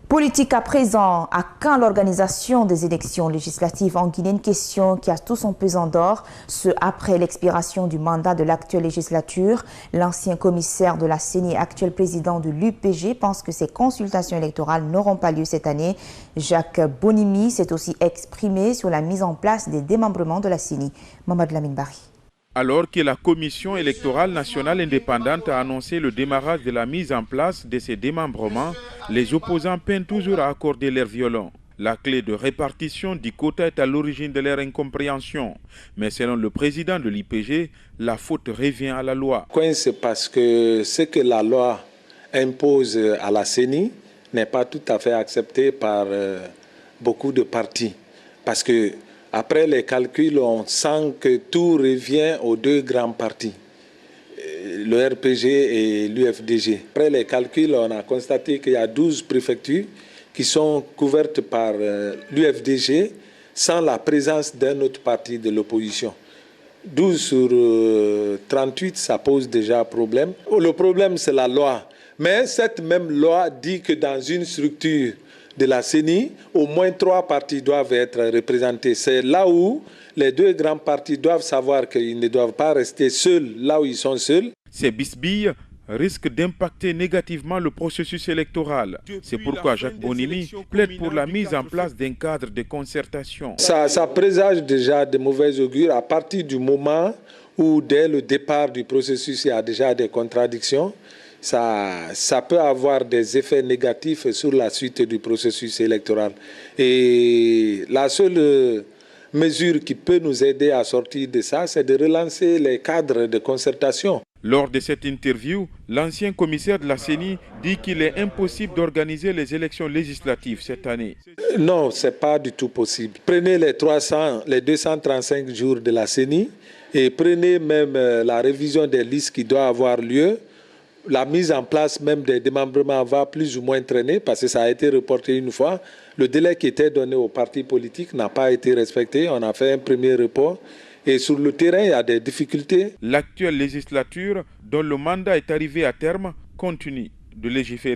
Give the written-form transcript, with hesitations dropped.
Politique à présent, à quand l'organisation des élections législatives en Guinée? Une question qui a tout son pesant d'or. Ce après l'expiration du mandat de l'actuelle législature, l'ancien commissaire de la CENI, actuel président de l'UPG, pense que ces consultations électorales n'auront pas lieu cette année. Jacques Bonimi s'est aussi exprimé sur la mise en place des démembrements de la CENI. Mamadou Lamine Bari. Alors que la Commission électorale nationale indépendante a annoncé le démarrage de la mise en place de ces démembrements, les opposants peinent toujours à accorder leur violon. La clé de répartition du quota est à l'origine de leur incompréhension. Mais selon le président de l'IPG, la faute revient à la loi. C'est parce que ce que la loi impose à la CENI n'est pas tout à fait accepté par beaucoup de partis. Parce que après les calculs, on sent que tout revient aux deux grands partis, le RPG et l'UFDG. Après les calculs, on a constaté qu'il y a 12 préfectures qui sont couvertes par l'UFDG sans la présence d'un autre parti de l'opposition. 12 sur 38, ça pose déjà problème. Le problème, c'est la loi. Mais cette même loi dit que dans une structure de la CENI, au moins 3 partis doivent être représentés. C'est là où les deux grands partis doivent savoir qu'ils ne doivent pas rester seuls là où ils sont seuls. Ces bisbilles risquent d'impacter négativement le processus électoral. C'est pourquoi Jacques Bonimi plaide pour la mise en place d'un cadre de concertation. Ça présage déjà de mauvais augure à partir du moment où, dès le départ du processus, il y a déjà des contradictions. Ça peut avoir des effets négatifs sur la suite du processus électoral. Et la seule mesure qui peut nous aider à sortir de ça, c'est de relancer les cadres de concertation. Lors de cette interview, l'ancien commissaire de la CENI dit qu'il est impossible d'organiser les élections législatives cette année. Non, ce n'est pas du tout possible. Prenez les 235 jours de la CENI et prenez même la révision des listes qui doit avoir lieu. La mise en place même des démembrements va plus ou moins traîner parce que ça a été reporté une fois. Le délai qui était donné aux partis politiques n'a pas été respecté. On a fait un premier report. Et sur le terrain, il y a des difficultés. L'actuelle législature, dont le mandat est arrivé à terme, continue de légiférer.